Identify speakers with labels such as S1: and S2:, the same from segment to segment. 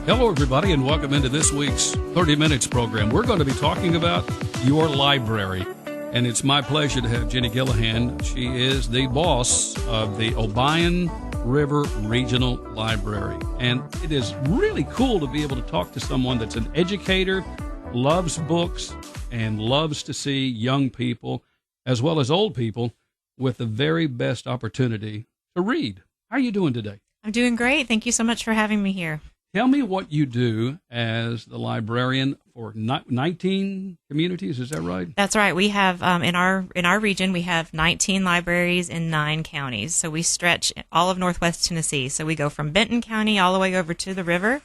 S1: Hello, everybody, and welcome into this week's 30 Minutes program. We're going to be talking about your library, and it's my pleasure to have Jenny Gillihan. She is the boss of the Obion River Regional Library, and it is really cool to be able to talk to someone that's an educator, loves books, and loves to see young people, as well as old people, with the very best opportunity to read. How are you doing today?
S2: I'm doing great. Thank you so much for having me here.
S1: Tell me what you do as the librarian for 19 communities. Is that right?
S2: That's right. We have in our region we have 19 libraries in 9 counties. So we stretch all of Northwest Tennessee. So we go from Benton County all the way over to the river,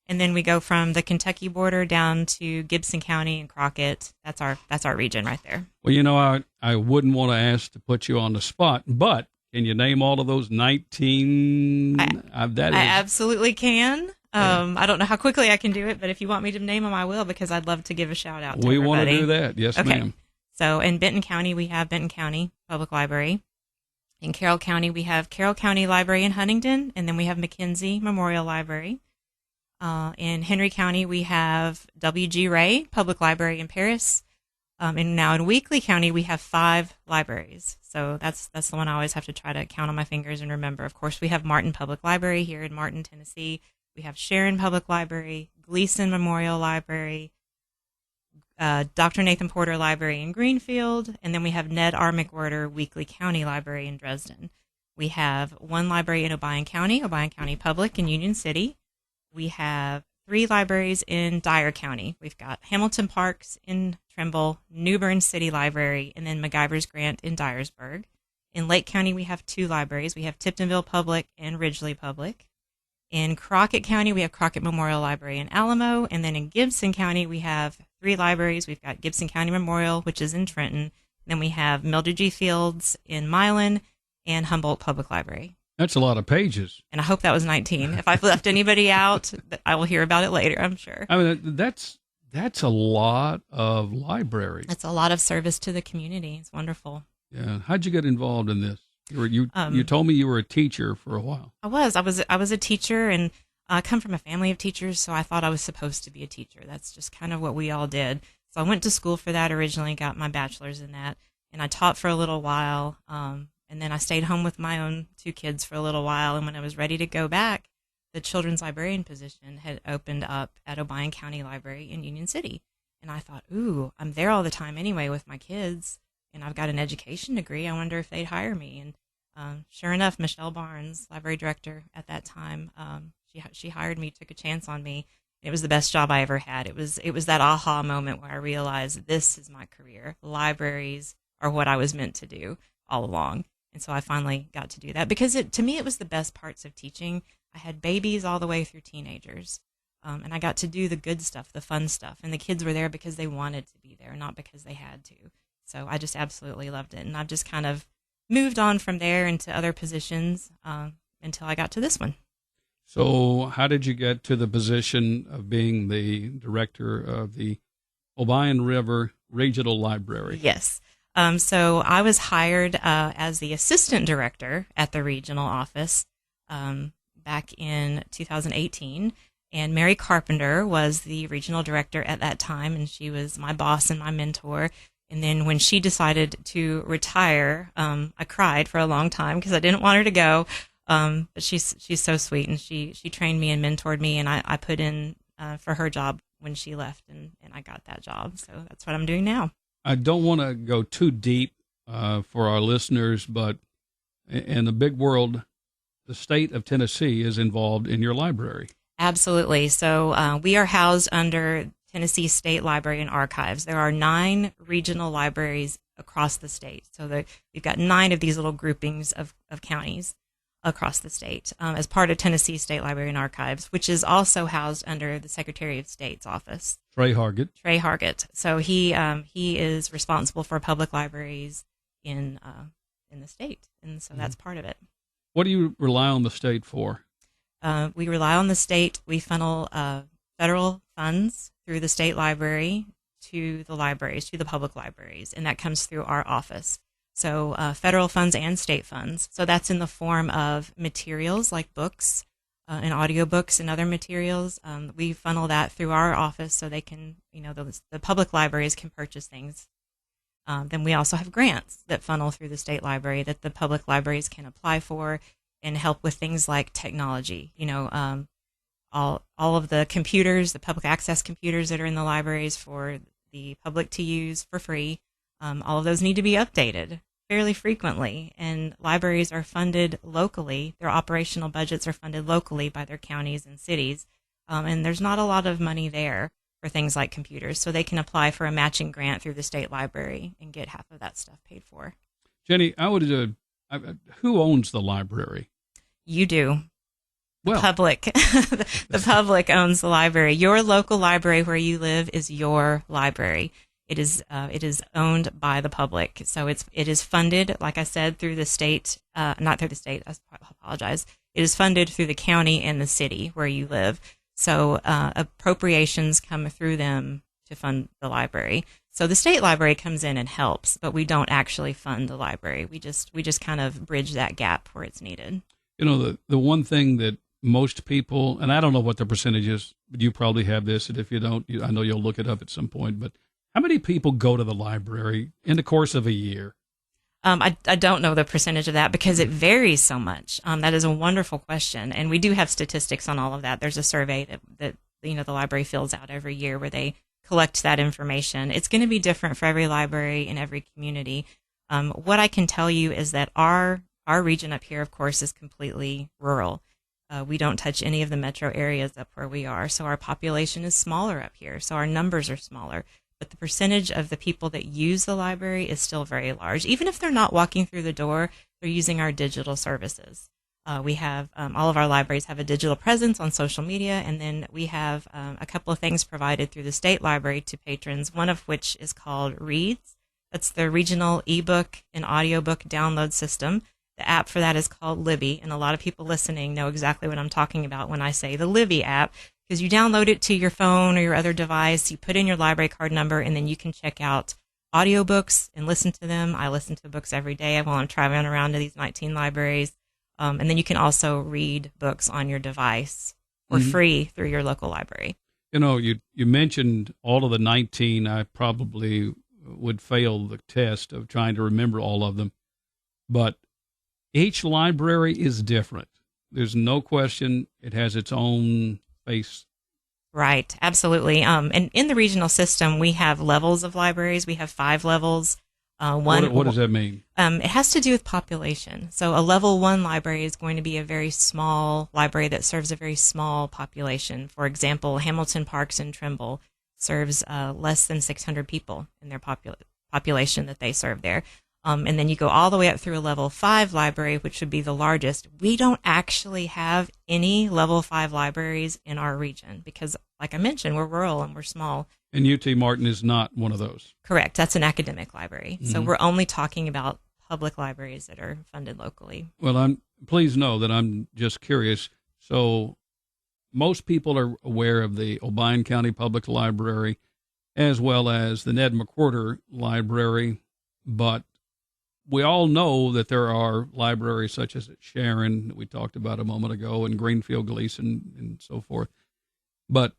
S2: and then we go from the Kentucky border down to Gibson County and Crockett. That's our region right there.
S1: Well, you know, I wouldn't want to ask to put you on the spot, but can you name all of those 19?
S2: I absolutely can. I don't know how quickly I can do it, but if you want me to name them, I will, because I'd love to give a shout out to everybody.
S1: We want to do that. Yes,
S2: okay.
S1: Ma'am.
S2: So in Benton County, we have Benton County Public Library. In Carroll County, we have Carroll County Library in Huntington, and then we have McKenzie Memorial Library. In Henry County, we have W.G. Ray Public Library in Paris. And now in Weakley County, we have 5 libraries. So that's the one I always have to try to count on my fingers and remember. Of course, we have Martin Public Library here in Martin, Tennessee. We have Sharon Public Library, Gleason Memorial Library, Dr. Nathan Porter Library in Greenfield, and then we have Ned R. McWhirter Weakley County Library in Dresden. We have 1 library in Obion County Public in Union City. We have 3 libraries in Dyer County. We've got Hamilton Parks in Trimble, New Bern City Library, and then MacGyver's Grant in Dyersburg. In Lake County, we have 2 libraries. We have Tiptonville Public and Ridgely Public. In Crockett County, we have Crockett Memorial Library in Alamo. And then in Gibson County, we have 3 libraries. We've got Gibson County Memorial, which is in Trenton. Then we have Mildred G. Fields in Milan and Humboldt Public Library.
S1: That's a lot of pages.
S2: And I hope that was 19. If I've left anybody out, I will hear about it later, I'm sure.
S1: I mean, that's a lot of libraries.
S2: It's a lot of service to the community. It's wonderful.
S1: Yeah. How'd you get involved in this? You told me you were a teacher for a while.
S2: I was a teacher, and I come from a family of teachers, so I thought I was supposed to be a teacher. That's just kind of what we all did. So I went to school for that originally, got my bachelor's in that, and I taught for a little while, and then I stayed home with my own 2 kids for a little while, and when I was ready to go back, the children's librarian position had opened up at Obion County Library in Union City, and I thought, ooh, I'm there all the time anyway with my kids, and I've got an education degree. I wonder if they'd hire me. And sure enough, Michelle Barnes, library director at that time, she hired me, took a chance on me. It was the best job I ever had. It was that aha moment where I realized this is my career. Libraries are what I was meant to do all along. And so I finally got to do that because to me, it was the best parts of teaching. I had babies all the way through teenagers. And I got to do the good stuff, the fun stuff. And the kids were there because they wanted to be there, not because they had to. So I just absolutely loved it. And I've just kind of moved on from there into other positions until I got to this one.
S1: So how did you get to the position of being the director of the Obion River Regional Library?
S2: Yes. So I was hired as the assistant director at the regional office back in 2018. And Mary Carpenter was the regional director at that time, and she was my boss and my mentor. And then when she decided to retire, I cried for a long time because I didn't want her to go. But she's so sweet, and she trained me and mentored me, and I put in for her job when she left, and I got that job. So that's what I'm doing now.
S1: I don't want to go too deep for our listeners, but in the big world, the state of Tennessee is involved in your library. Absolutely.
S2: So we are housed under Tennessee State Library and Archives. There are 9 regional libraries across the state. So we've got 9 of these little groupings of counties across the state as part of Tennessee State Library and Archives, which is also housed under the Secretary of State's office.
S1: Trey Hargett.
S2: So he is responsible for public libraries in the state, and so that's part of it.
S1: What do you rely on the state for?
S2: We rely on the state. We funnel federal funds through the state library to the libraries, to the public libraries, and that comes through our office. So federal funds and state funds. So that's in the form of materials like books, and audiobooks and other materials. We funnel that through our office so they can, the public libraries can purchase things. Then we also have grants that funnel through the state library that the public libraries can apply for and help with things like technology. All of the computers, the public access computers that are in the libraries for the public to use for free, all of those need to be updated fairly frequently. And libraries are funded locally. Their operational budgets are funded locally by their counties and cities. And there's not a lot of money there for things like computers. So they can apply for a matching grant through the state library and get half of that stuff paid for.
S1: Jenny, who owns the library?
S2: You do.
S1: Well,
S2: Public. The public owns the library. Your local library where you live is your library. It is owned by the public. So it is funded, like I said, through the state, not through the state, I apologize. It is funded through the county and the city where you live. So appropriations come through them to fund the library. So the state library comes in and helps, but we don't actually fund the library. We just kind of bridge that gap where it's needed.
S1: The one thing that most people, and I don't know what the percentage is, but you probably have this, and if you don't, I know you'll look it up at some point, but how many people go to the library in the course of a year?
S2: I don't know the percentage of that because it varies so much. That is a wonderful question, and we do have statistics on all of that. There's a survey that the library fills out every year where they collect that information. It's going to be different for every library in every community. What I can tell you is that our region up here, of course, is completely rural. We don't touch any of the metro areas up where we are, so our population is smaller up here, so our numbers are smaller. But the percentage of the people that use the library is still very large. Even if they're not walking through the door, they're using our digital services. We have all of our libraries have a digital presence on social media, and then we have a couple of things provided through the state library to patrons, one of which is called Reads. That's the regional ebook and audiobook download system. The app for that is called Libby, and a lot of people listening know exactly what I'm talking about when I say the Libby app, because you download it to your phone or your other device, you put in your library card number, and then you can check out audiobooks and listen to them. I listen to books every day while I'm traveling around to these 19 libraries. And then you can also read books on your device for free through your local library.
S1: You mentioned all of the 19. I probably would fail the test of trying to remember all of them, but each library is different. There's no question it has its own face.
S2: Right, absolutely. And in the regional system, we have levels of libraries. We have 5 levels.
S1: What does that mean?
S2: It has to do with population. So a level 1 library is going to be a very small library that serves a very small population. For example, Hamilton Parks in Trimble serves less than 600 people in their population that they serve there. And then you go all the way up through a level 5 library, which would be the largest. We don't actually have any level 5 libraries in our region because, like I mentioned, we're rural and we're small. And
S1: UT Martin is not one of those.
S2: Correct. That's an academic library. So we're only talking about public libraries that are funded locally.
S1: Well, please know that I'm just curious. So most people are aware of the Obion County Public Library as well as the Ned McWhorter Library, but we all know that there are libraries such as at Sharon, that we talked about a moment ago, and Greenfield, Gleason, and so forth. But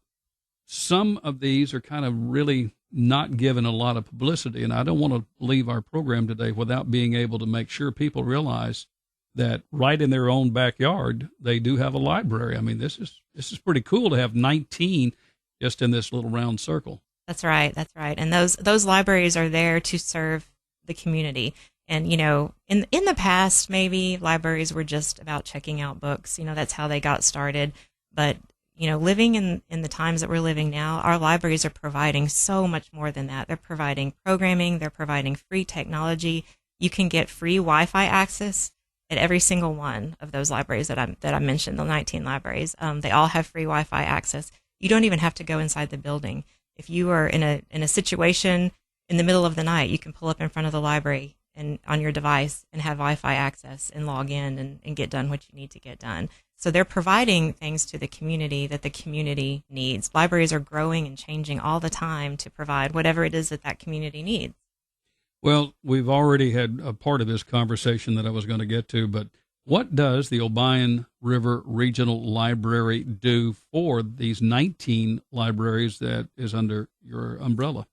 S1: some of these are kind of really not given a lot of publicity, and I don't want to leave our program today without being able to make sure people realize that right in their own backyard, they do have a library. I mean, this is pretty cool to have 19 just in this little round circle.
S2: That's right. That's right. And those libraries are there to serve the community. And, in the past, maybe libraries were just about checking out books. That's how they got started. But, living in the times that we're living now, our libraries are providing so much more than that. They're providing programming. They're providing free technology. You can get free Wi-Fi access at every single one of those libraries that I mentioned, the 19 libraries. They all have free Wi-Fi access. You don't even have to go inside the building. If you are in a situation in the middle of the night, you can pull up in front of the library and on your device and have Wi-Fi access and log in and get done what you need to get done. So they're providing things to the community that the community needs. Libraries are growing and changing all the time to provide whatever it is that community needs.
S1: Well, we've already had a part of this conversation that I was going to get to, but What does the Obion River Regional Library do for these 19 libraries that is under your umbrella?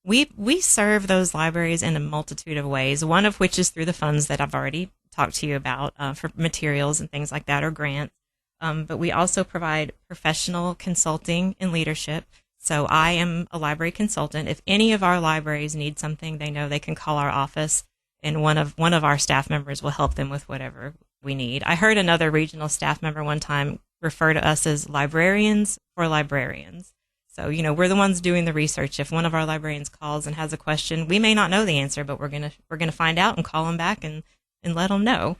S2: We serve those libraries in a multitude of ways, one of which is through the funds that I've already talked to you about for materials and things like that, or grants. But we also provide professional consulting and leadership. So I am a library consultant. If any of our libraries need something, they know they can call our office, and one of our staff members will help them with whatever we need. I heard another regional staff member one time refer to us as librarians for librarians. So, we're the ones doing the research. If one of our librarians calls and has a question, we may not know the answer, but we're gonna find out and call them back and let them know.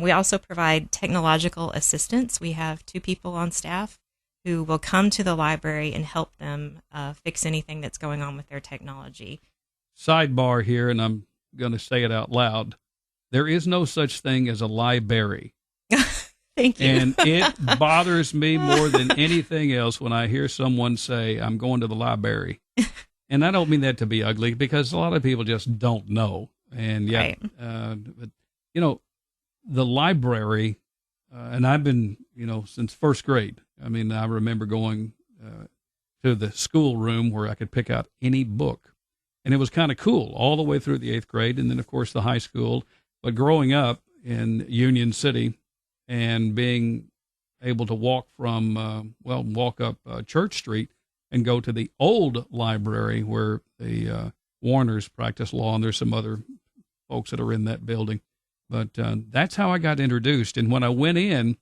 S2: We also provide technological assistance. We have 2 people on staff who will come to the library and help them fix anything that's going on with their technology.
S1: Sidebar here, and I'm going to say it out loud. There is no such thing as a library.
S2: Thank you.
S1: And it bothers me more than anything else when I hear someone say, I'm going to the library. And I don't mean that to be ugly, because a lot of people just don't know. And yeah, right. But, the library, and I've been, since first grade. I mean, I remember going to the school room where I could pick out any book. And it was kind of cool all the way through the 8th grade, and then, of course, the high school. But growing up in Union City and being able to walk up Church Street and go to the old library where the Warners practice law, and there's some other folks that are in that building. But that's how I got introduced. And when I went in,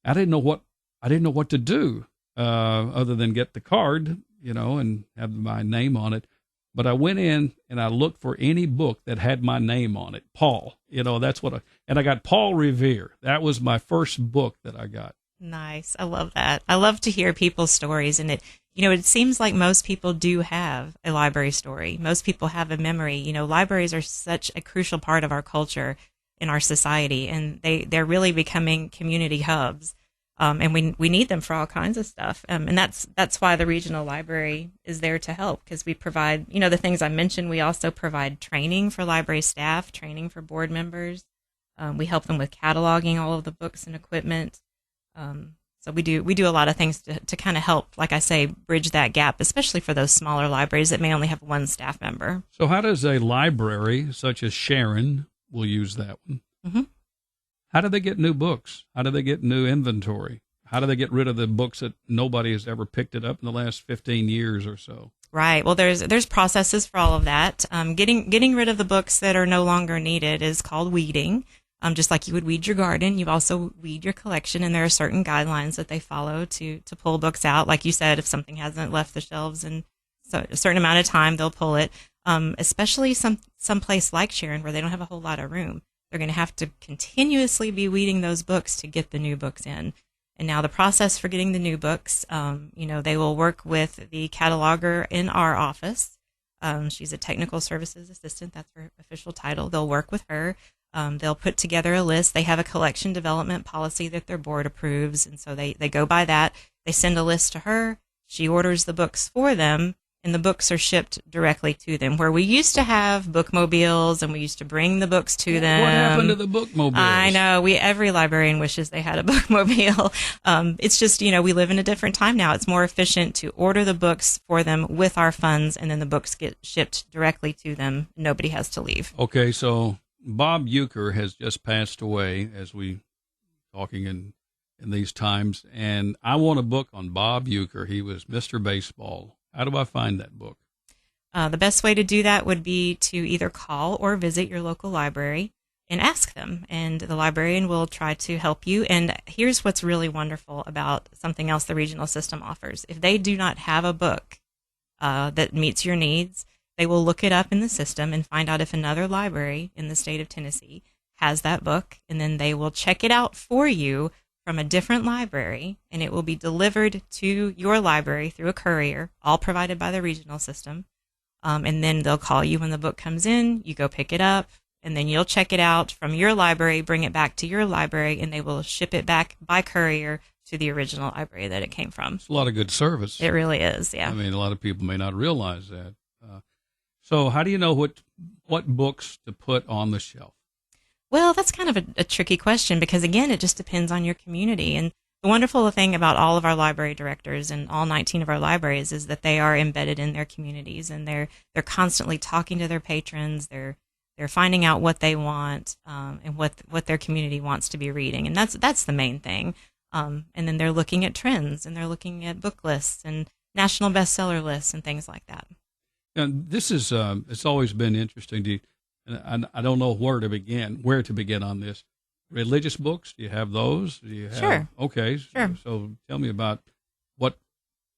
S1: I didn't know what to do other than get the card, and have my name on it. But I went in and I looked for any book that had my name on it. Paul, and I got Paul Revere. That was my first book that I got.
S2: Nice. I love that. I love to hear people's stories. And it seems like most people do have a library story. Most people have a memory. Libraries are such a crucial part of our culture in our society, and they're really becoming community hubs. And we need them for all kinds of stuff. And that's why the regional library is there to help, because we provide, the things I mentioned. We also provide training for library staff, training for board members. We help them with cataloging all of the books and equipment. So we do a lot of things to kind of help, like I say, bridge that gap, especially for those smaller libraries that may only have one staff member.
S1: So how does a library such as Sharon, we'll use that one, mm-hmm. How do they get new books? How do they get new inventory? How do they get rid of the books that nobody has ever picked it up in the last 15 years or so?
S2: Right. Well, there's processes for all of that. Getting rid of the books that are no longer needed is called weeding. Just like you would weed your garden, you also weed your collection, and there are certain guidelines that they follow to pull books out. Like you said, if something hasn't left the shelves in a certain amount of time, they'll pull it. Especially some place like Sharon, where they don't have a whole lot of room. They're going to have to continuously be weeding those books to get the new books in. And now the process for getting the new books, they will work with the cataloger in our office. She's a technical services assistant. That's her official title. They'll work with her. They'll put together a list. They have a collection development policy that their board approves, and so they go by that. They send a list to her. She orders the books for them, and the books are shipped directly to them. Where we used to have bookmobiles, and we used to bring the books to them.
S1: What happened to the bookmobiles?
S2: I know. Every librarian wishes they had a bookmobile. It's just, we live in a different time now. It's more efficient to order the books for them with our funds, and then the books get shipped directly to them. Nobody has to leave.
S1: Okay, so Bob Euchre has just passed away as we talking in these times, and I want a book on Bob Euchre. He was Mr. Baseball. How do I find that book?
S2: The best way to do that would be to either call or visit your local library and ask them, and the librarian will try to help you. And here's what's really wonderful about something else the regional system offers. If they do not have a book that meets your needs, they will look it up in the system and find out if another library in the state of Tennessee has that book, and then they will check it out for you from a different library, and it will be delivered to your library through a courier, all provided by the regional system. And then they'll call you when the book comes in, you go pick it up, and then you'll check it out from your library, bring it back to your library, and they will ship it back by courier to the original library that it came from.
S1: It's a lot of good service.
S2: It really is, yeah.
S1: I mean, a lot of people may not realize that. So how do you know what books to put on the shelf?
S2: Well, that's kind of a tricky question because, again, it just depends on your community. And the wonderful thing about all of our library directors and all 19 of our libraries is that they are embedded in their communities, and they're constantly talking to their patrons. They're finding out what they want, and what their community wants to be reading, and that's the main thing. And then they're looking at trends, and they're looking at book lists and national bestseller lists and things like that.
S1: And this is it's always been interesting to, and I don't know where to begin on this. Religious books, do you have those? Do you have,
S2: Sure.
S1: Okay.
S2: Sure.
S1: So tell me about what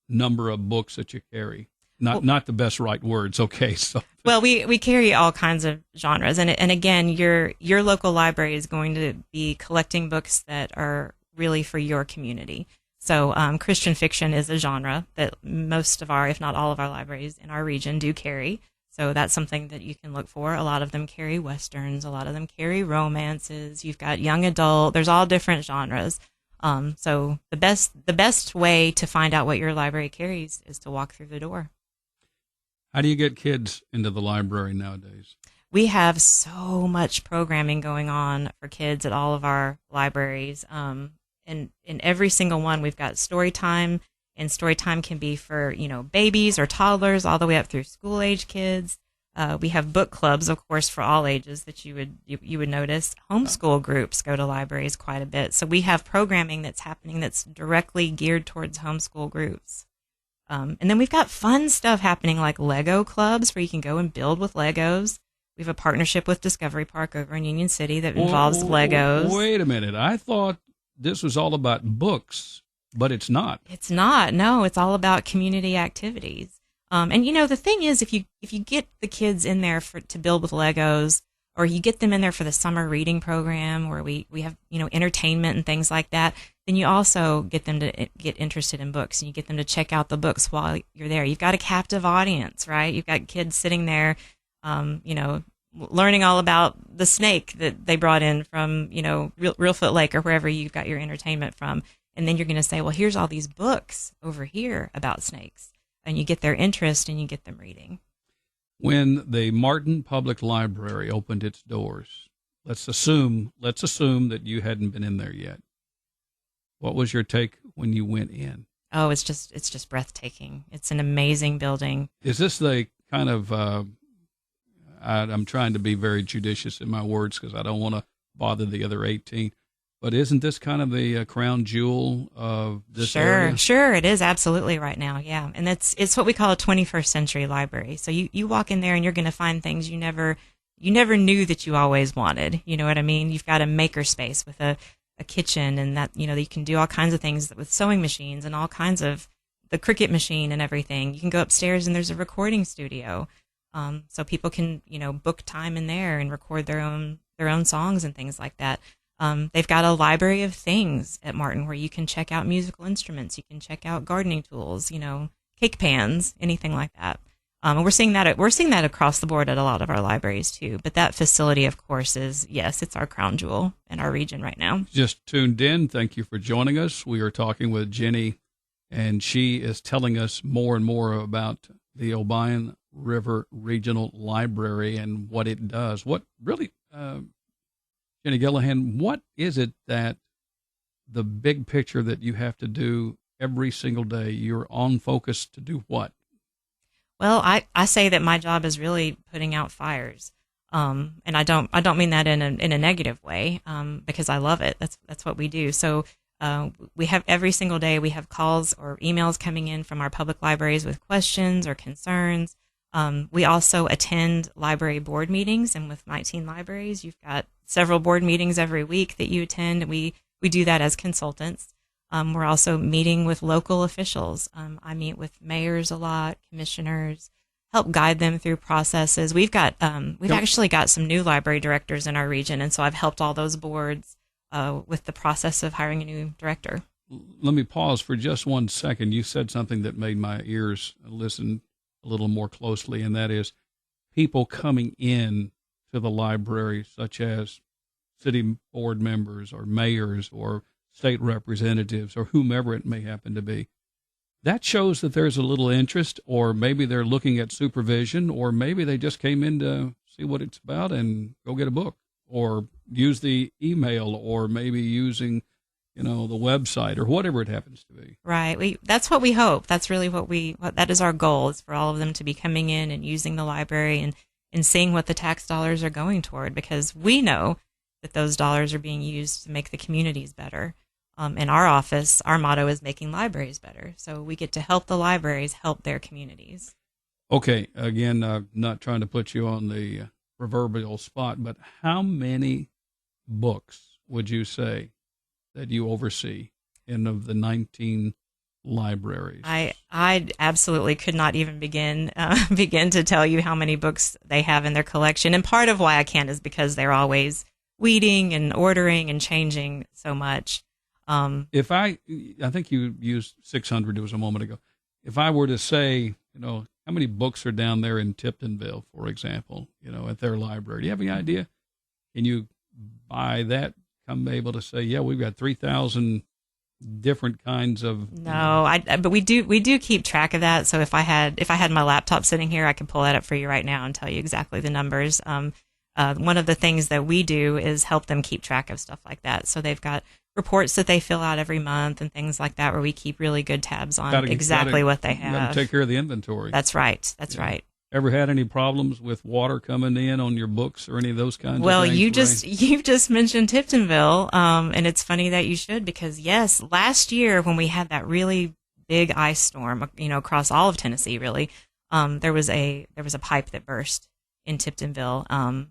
S1: number of books that you carry. Not the best right words. Okay. So.
S2: Well, we carry all kinds of genres, and again, your local library is going to be collecting books that are really for your community. So Christian fiction is a genre that most of our, if not all of our libraries in our region do carry. So that's something that you can look for. A lot of them carry Westerns. A lot of them carry romances. You've got young adult. There's all different genres. So the best way to find out what your library carries is to walk through the door.
S1: How do you get kids into the library nowadays?
S2: We have so much programming going on for kids at all of our libraries. And in every single one, we've got story time. And story time can be for, babies or toddlers all the way up through school-age kids. We have book clubs, of course, for all ages that you would notice. Homeschool groups go to libraries quite a bit. So we have programming that's happening that's directly geared towards homeschool groups. And then we've got fun stuff happening like Lego clubs where you can go and build with Legos. We have a partnership with Discovery Park over in Union City that involves Legos.
S1: Wait a minute. I thought this was all about books. But it's not.
S2: It's not. No, it's all about community activities. And the thing is, if you get the kids in there to build with Legos, or you get them in there for the summer reading program where we have entertainment and things like that, then you also get them to get interested in books, and you get them to check out the books while you're there. You've got a captive audience, right? You've got kids sitting there, learning all about the snake that they brought in from Reelfoot Lake or wherever you got your entertainment from. And then you're going to say, well, here's all these books over here about snakes. And you get their interest and you get them reading.
S1: When the Martin Public Library opened its doors, let's assume that you hadn't been in there yet. What was your take when you went in?
S2: Oh, it's just breathtaking. It's an amazing building.
S1: Is this the kind of, I'm trying to be very judicious in my words because I don't want to bother the other 18. But isn't this kind of the crown jewel of this area?
S2: Sure, it is absolutely right now, yeah. And it's what we call a 21st century library. So you walk in there and you're going to find things you never knew that you always wanted. You know what I mean? You've got a maker space with a kitchen, and that you can do all kinds of things with sewing machines and all kinds of the Cricut machine and everything. You can go upstairs and there's a recording studio, so people can book time in there and record their own songs and things like that. They've got a library of things at Martin where you can check out musical instruments, you can check out gardening tools, cake pans, anything like that. And we're seeing that across the board at a lot of our libraries too. But that facility, of course, it's our crown jewel in our region right now.
S1: Just tuned in. Thank you for joining us. We are talking with Jenny, and she is telling us more and more about the Obion River Regional Library and what it does. What really, Jenny Gillihan, what is it that the big picture that you have to do every single day? You're on focus to do what?
S2: Well, I say that my job is really putting out fires. And I don't mean that in a negative way, because I love it. That's what we do. So, we have every single day, we have calls or emails coming in from our public libraries with questions or concerns. We also attend library board meetings, and with 19 libraries, you've got several board meetings every week that you attend. We do that as consultants. We're also meeting with local officials. I meet with mayors a lot, commissioners, help guide them through processes. We've actually got some new library directors in our region, and so I've helped all those boards with the process of hiring a new director.
S1: Let me pause for just 1 second. You said something that made my ears listen a little more closely, and that is people coming in to the library, such as city board members or mayors or state representatives or whomever it may happen to be. That shows that there's a little interest, or maybe they're looking at supervision, or maybe they just came in to see what it's about and go get a book or use the email, or maybe using, the website or whatever it happens to be.
S2: Right. That's what we hope. That's really that is our goal, is for all of them to be coming in and using the library and seeing what the tax dollars are going toward, because we know that those dollars are being used to make the communities better. In our office, our motto is making libraries better. So we get to help the libraries help their communities.
S1: Okay. Again, not trying to put you on the proverbial spot, but how many books would you say that you oversee in of the 19 libraries?
S2: I absolutely could not even begin to tell you how many books they have in their collection. And part of why I can't is because they're always weeding and ordering and changing so much.
S1: If I think you used 600, it was a moment ago. If I were to say, how many books are down there in Tiptonville, for example, at their library, do you have any idea? Can you, by that, come able to say, yeah, we've got 3,000 different kinds of...
S2: No, but we do keep track of that. So if I had my laptop sitting here, I could pull that up for you right now and tell you exactly the numbers. One of the things that we do is help them keep track of stuff like that. So they've got reports that they fill out every month and things like that, where we keep really good tabs on exactly what they have.
S1: Got to take care of the inventory.
S2: That's right. That's right.
S1: Ever had any problems with water coming in on your books or any of those kinds of things?
S2: Well, you just mentioned Tiptonville, and it's funny that you should, because yes, last year when we had that really big ice storm, across all of Tennessee, really, there was a pipe that burst in Tiptonville, and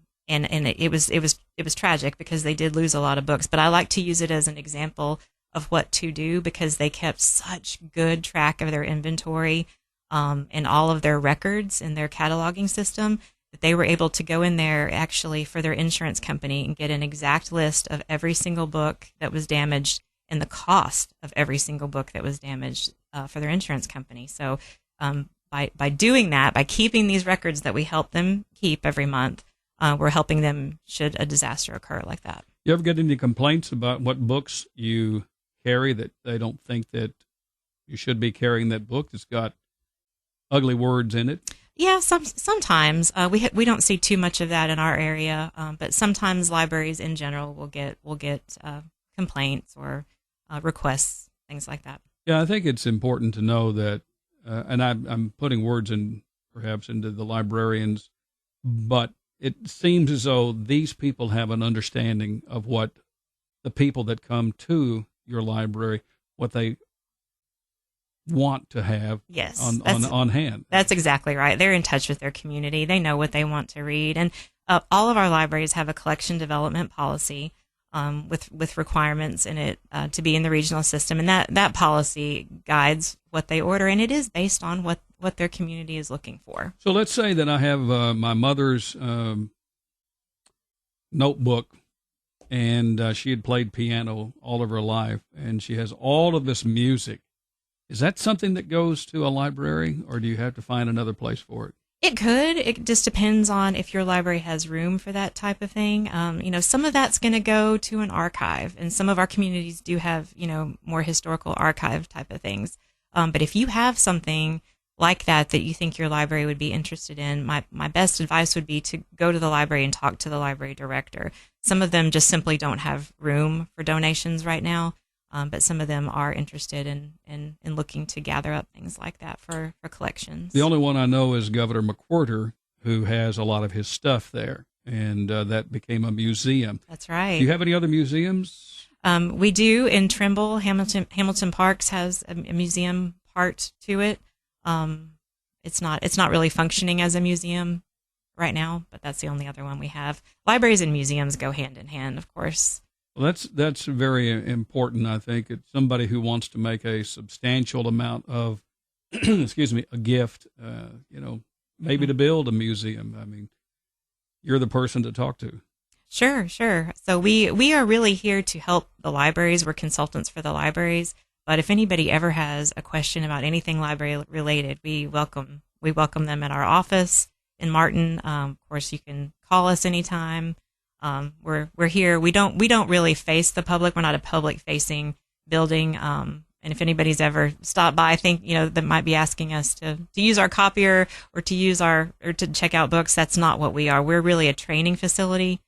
S2: it was tragic because they did lose a lot of books. But I like to use it as an example of what to do, because they kept such good track of their inventory. And all of their records in their cataloging system, that they were able to go in there actually for their insurance company and get an exact list of every single book that was damaged and the cost of every single book that was damaged for their insurance company. So by doing that, by keeping these records that we help them keep every month, we're helping them should a disaster occur like that.
S1: You ever get any complaints about what books you carry that they don't think that you should be carrying that book that's got ugly words in it?
S2: Yeah, sometimes we don't see too much of that in our area, but sometimes libraries in general will get complaints or requests, things like that.
S1: Yeah, I think it's important to know that, and I'm putting words in perhaps into the librarians, but it seems as though these people have an understanding of what the people that come to your library, what they want to have on hand. That's
S2: exactly right. They're in touch with their community. They know what they want to read. And all of our libraries have a collection development policy with requirements in it to be in the regional system. And that policy guides what they order, and it is based on what their community is looking for.
S1: So let's say that I have my mother's notebook, and she had played piano all of her life, and she has all of this music. Is that something that goes to a library, or do you have to find another place for it?
S2: It could. It just depends on if your library has room for that type of thing. Some of that's going to go to an archive, and some of our communities do have, more historical archive type of things. But if you have something like that you think your library would be interested in, my best advice would be to go to the library and talk to the library director. Some of them just simply don't have room for donations right now. But some of them are interested in looking to gather up things like that for collections.
S1: The only one I know is Governor McWhorter, who has a lot of his stuff there, and that became a museum.
S2: That's right.
S1: Do you have any other museums?
S2: We do in Trimble. Hamilton Parks has a museum part to it. It's not really functioning as a museum right now, but that's the only other one we have. Libraries and museums go hand in hand, of course.
S1: Well, that's very important. I think it's somebody who wants to make a substantial amount of, a gift, maybe to build a museum. I mean, you're the person to talk to.
S2: Sure. So we are really here to help the libraries. We're consultants for the libraries. But if anybody ever has a question about anything library related, we welcome them at our office in Martin. Of course, you can call us anytime. We're here. We don't really face the public. We're not a public facing building. And if anybody's ever stopped by, I think, that might be asking us to use our copier or to check out books. That's not what we are. We're really a training facility.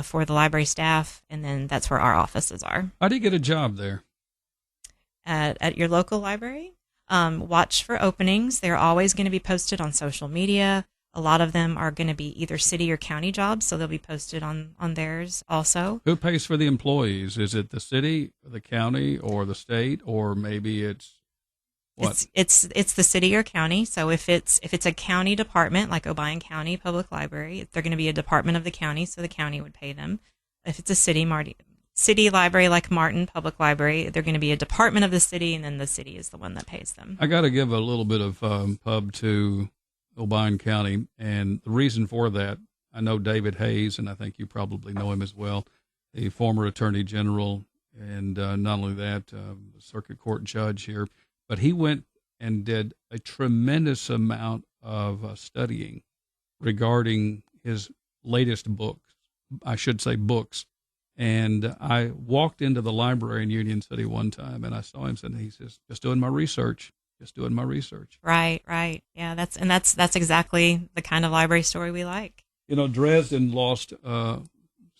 S2: for the library staff, and then that's where our offices are.
S1: How do you get a job there?
S2: At your local library, watch for openings. They're always going to be posted on social media. A lot of them are going to be either city or county jobs, so they'll be posted on theirs also.
S1: Who pays for the employees? Is it the city, the county, or the state, or maybe it's what?
S2: It's the city or county. So if it's a county department like Obion County Public Library, they're going to be a department of the county, so the county would pay them. If it's a city library like Martin Public Library, they're going to be a department of the city, and then the city is the one that pays them.
S1: I got to give a little bit of pub to Obion County, and the reason for that, I know David Hayes, and I think you probably know him as well, the former Attorney General, and not only that, Circuit Court Judge here, but he went and did a tremendous amount of studying regarding his latest books, and I walked into the library in Union City one time, and I saw him, and he says, just doing my research.
S2: Right. Yeah, that's exactly the kind of library story we like.
S1: You know, Dresden lost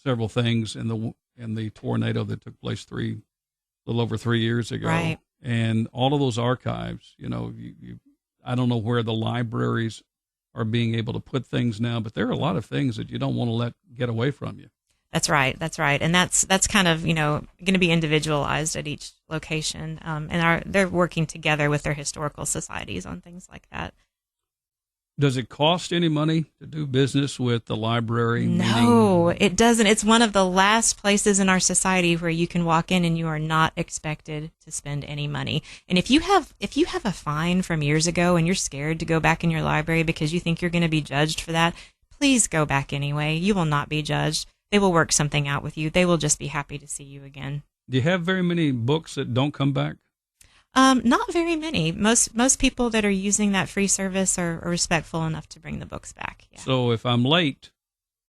S1: several things in the tornado that took place a little over 3 years ago.
S2: Right.
S1: And all of those archives, you know, I don't know where the libraries are being able to put things now, but there are a lot of things that you don't want to let get away from you.
S2: That's right. And that's kind of, you know, going to be individualized at each location. And they're working together with their historical societies on things like that.
S1: Does it cost any money to do business with the library?
S2: No, it doesn't. It's one of the last places in our society where you can walk in and you are not expected to spend any money. And if you have a fine from years ago and you're scared to go back in your library because you think you're going to be judged for that, please go back anyway. You will not be judged. They will work something out with you. They will just be happy to see you again.
S1: Do you have very many books that don't come back?
S2: Not very many. Most people that are using that free service are respectful enough to bring the books back. Yeah.
S1: So if I'm late,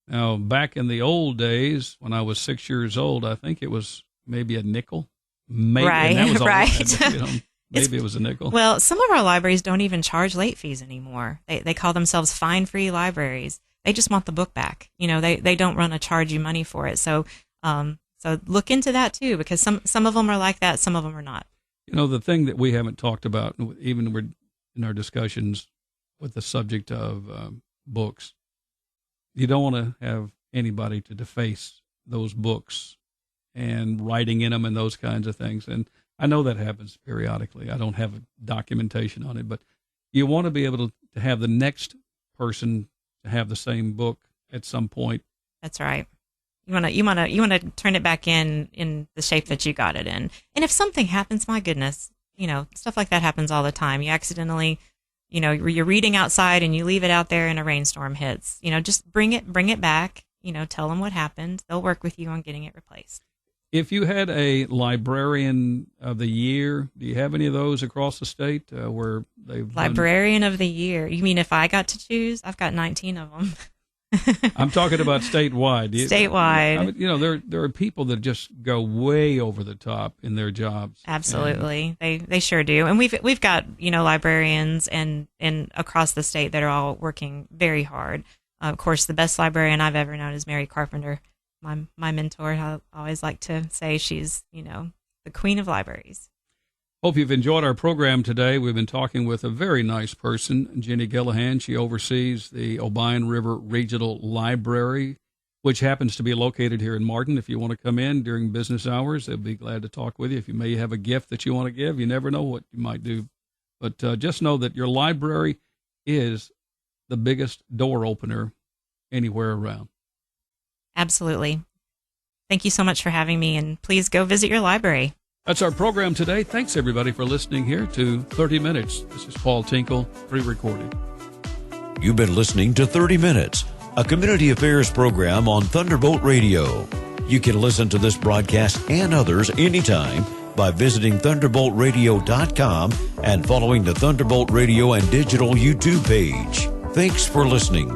S1: now back in the old days when I was 6 years old, I think it was maybe a nickel. Maybe,
S2: right.
S1: And that was
S2: right.
S1: Lot, you know, maybe it was a nickel.
S2: Well, some of our libraries don't even charge late fees anymore. They call themselves fine-free libraries. They just want the book back. You know, they don't want to charge you money for it. So look into that too, because some of them are like that, some of them are not.
S1: You know, the thing that we haven't talked about, even in our discussions with the subject of books, you don't want to have anybody to deface those books and writing in them and those kinds of things. And I know that happens periodically. I don't have documentation on it, but you want to be able to have the next person to have the same book at some point.
S2: That's right. You want to turn it back in the shape that you got it in. And if something happens, my goodness, you know, stuff like that happens all the time. You accidentally, you know, you're reading outside and you leave it out there and a rainstorm hits. You know, just bring it back. You know, tell them what happened. They'll work with you on getting it replaced.
S1: If you had a librarian of the year, do you have any of those across the state where they've
S2: librarian of the year? You mean if I got to choose? I've got 19 of them.
S1: I'm talking about statewide.
S2: Statewide.
S1: I mean, you know, there are people that just go way over the top in their jobs.
S2: Absolutely, they sure do. And we've got, you know, librarians and across the state that are all working very hard. Of course, the best librarian I've ever known is Mary Carpenter, my mentor. I always like to say she's, you know, the queen of libraries.
S1: Hope you've enjoyed our program today. We've been talking with a very nice person, Jenny Gillihan. She oversees the Obion River Regional Library, which happens to be located here in Martin. If you want to come in during business hours, they'll be glad to talk with you. If you may have a gift that you want to give, you never know what you might do. But just know that your library is the biggest door opener anywhere around.
S2: Absolutely. Thank you so much for having me, and please go visit your library.
S1: That's our program today. Thanks, everybody, for listening here to 30 Minutes. This is Paul Tinkle, pre-recorded.
S3: You've been listening to 30 Minutes, a community affairs program on Thunderbolt Radio. You can listen to this broadcast and others anytime by visiting thunderboltradio.com and following the Thunderbolt Radio and Digital YouTube page. Thanks for listening.